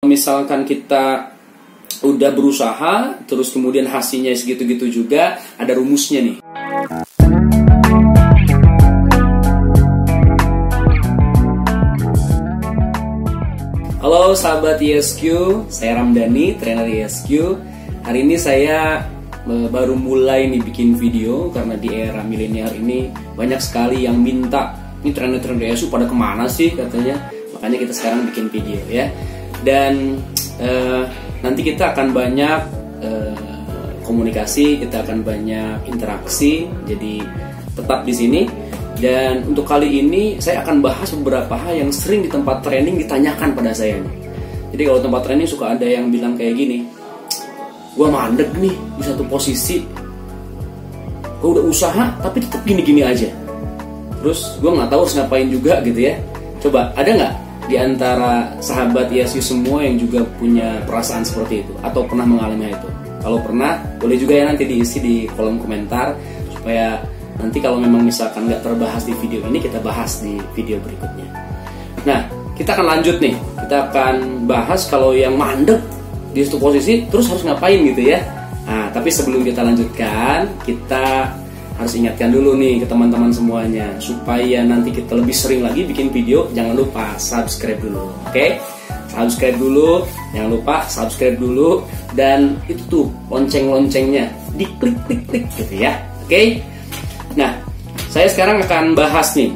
Misalkan kita udah berusaha, terus kemudian hasilnya segitu-gitu juga, ada rumusnya nih. Halo sahabat ISQ, saya Ramdhani, trainer ISQ. Hari ini saya baru mulai nih bikin video, karena di era milenial ini banyak sekali yang minta, ini trainer-trainer ISQ pada kemana sih katanya. Makanya kita sekarang bikin video ya. Dan nanti kita akan banyak komunikasi, kita akan banyak interaksi, jadi tetap di sini. Dan untuk kali ini saya akan bahas beberapa hal yang sering di tempat training ditanyakan pada saya nih. Jadi kalau tempat training suka ada yang bilang kayak gini, gua mandek nih di satu posisi, gua udah usaha tapi tetap gini-gini aja, terus gua nggak tahu harus ngapain juga gitu ya. Coba ada nggak di antara sahabat ISQ semua yang juga punya perasaan seperti itu atau pernah mengalami itu? Kalau pernah, boleh juga ya nanti diisi di kolom komentar, supaya nanti kalau memang misalkan nggak terbahas di video ini, kita bahas di video berikutnya. Nah, kita akan lanjut nih. Kita akan bahas kalau yang mandek di satu posisi terus harus ngapain gitu ya. Nah, tapi sebelum kita lanjutkan, kita harus ingatkan dulu nih ke teman-teman semuanya, supaya nanti kita lebih sering lagi bikin video. Jangan lupa subscribe dulu, oke? Subscribe dulu, jangan lupa subscribe dulu. Dan itu tuh lonceng-loncengnya diklik-klik gitu ya, oke? Nah, saya sekarang akan bahas nih,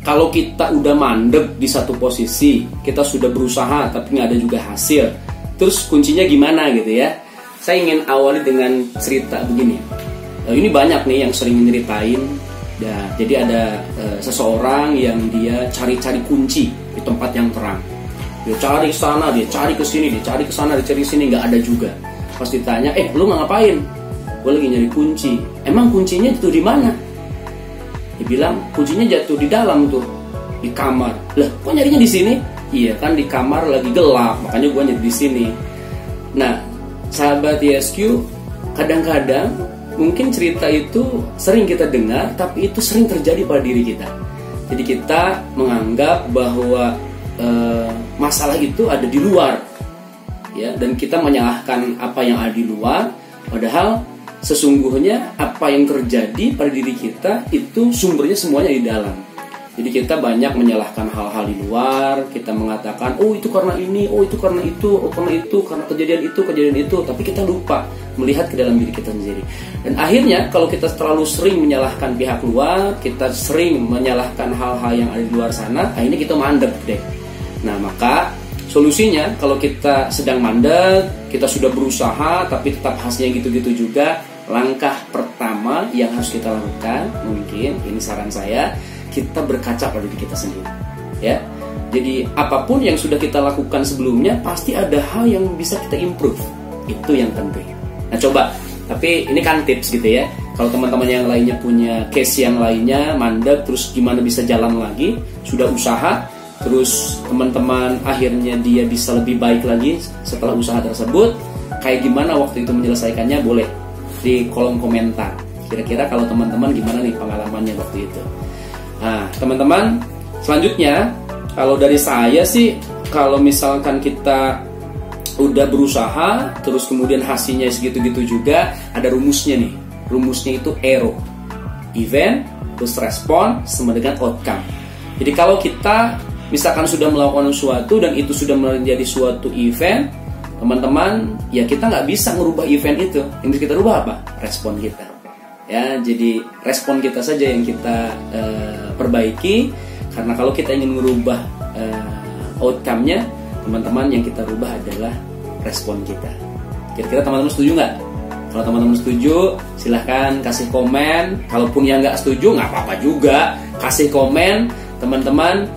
kalau kita udah mandek di satu posisi, kita sudah berusaha tapi nggak ada juga hasil, terus kuncinya gimana gitu ya. Saya ingin awali dengan cerita begini. Ini banyak nih yang sering nyeritain ya, jadi ada seseorang yang dia cari-cari kunci di tempat yang terang. Dia cari sana, dia cari ke sini, dia cari ke sana, dia cari sini, nggak ada juga. Pas ditanya, lu nggak ngapain? Gue lagi nyari kunci. Emang kuncinya jatuh di mana? Dia bilang kuncinya jatuh di dalam tuh, di kamar. Lah, kok nyarinya di sini? Iya kan, di kamar lagi gelap, makanya gue nyari di sini. Nah, sahabat ISQ, kadang-kadang mungkin cerita itu sering kita dengar, tapi itu sering terjadi pada diri kita. Jadi kita menganggap bahwa masalah itu ada di luar, ya, dan kita menyalahkan apa yang ada di luar, padahal sesungguhnya apa yang terjadi pada diri kita itu sumbernya semuanya di dalam. Jadi kita banyak menyalahkan hal-hal di luar, kita mengatakan, oh itu karena ini, oh itu karena itu, oh karena itu, karena kejadian itu, tapi kita lupa melihat ke dalam diri kita sendiri. Dan akhirnya kalau kita terlalu sering menyalahkan pihak luar, kita sering menyalahkan hal-hal yang ada di luar sana, akhirnya kita mandek deh. Nah, maka solusinya kalau kita sedang mandek, kita sudah berusaha tapi tetap hasilnya gitu-gitu juga, langkah pertama yang harus kita lakukan, mungkin ini saran saya, kita berkaca pada diri kita sendiri, ya. Jadi apapun yang sudah kita lakukan sebelumnya, pasti ada hal yang bisa kita improve. Itu yang penting. Nah, coba, tapi ini kan tips gitu ya. Kalau teman-teman yang lainnya punya case yang lainnya, mandek terus gimana bisa jalan lagi, sudah usaha, terus teman-teman akhirnya dia bisa lebih baik lagi setelah usaha tersebut, kayak gimana waktu itu menyelesaikannya, boleh di kolom komentar. Kira-kira kalau teman-teman gimana nih pengalamannya waktu itu. Nah, teman-teman, selanjutnya kalau dari saya sih, kalau misalkan kita udah berusaha terus kemudian hasilnya segitu-gitu juga, ada rumusnya nih. Rumusnya itu ERO, event plus respon sama dengan outcome. Jadi kalau kita misalkan sudah melakukan sesuatu dan itu sudah menjadi suatu event, teman-teman, ya kita nggak bisa merubah event itu. Yang bisa kita rubah apa? Respon kita. Ya, jadi respon kita saja yang kita perbaiki. Karena kalau kita ingin merubah outcome-nya, teman-teman, yang kita rubah adalah respon kita. Kira-kira teman-teman setuju nggak? Kalau teman-teman setuju, silahkan kasih komen. Kalaupun yang nggak setuju, nggak apa-apa juga, kasih komen, teman-teman.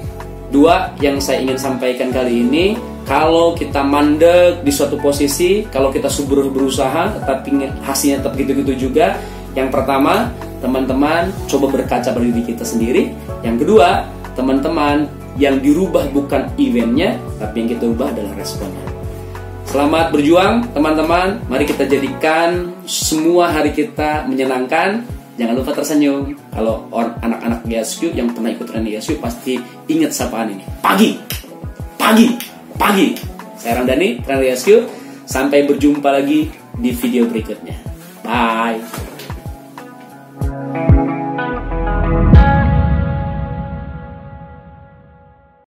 Dua yang saya ingin sampaikan kali ini, kalau kita mandek di suatu posisi, kalau kita berusaha tapi hasilnya tetap gitu-gitu juga, yang pertama, teman-teman coba berkaca pada diri kita sendiri. Yang kedua, teman-teman, yang dirubah bukan eventnya, tapi yang kita ubah adalah responnya. Selamat berjuang teman-teman, mari kita jadikan semua hari kita menyenangkan. Jangan lupa tersenyum. Kalau anak-anak ISQ yang pernah ikut training ISQ pasti ingat sapaan ini. Pagi. Saya Ramdhani, Trainer ISQ. Sampai berjumpa lagi di video berikutnya. Bye.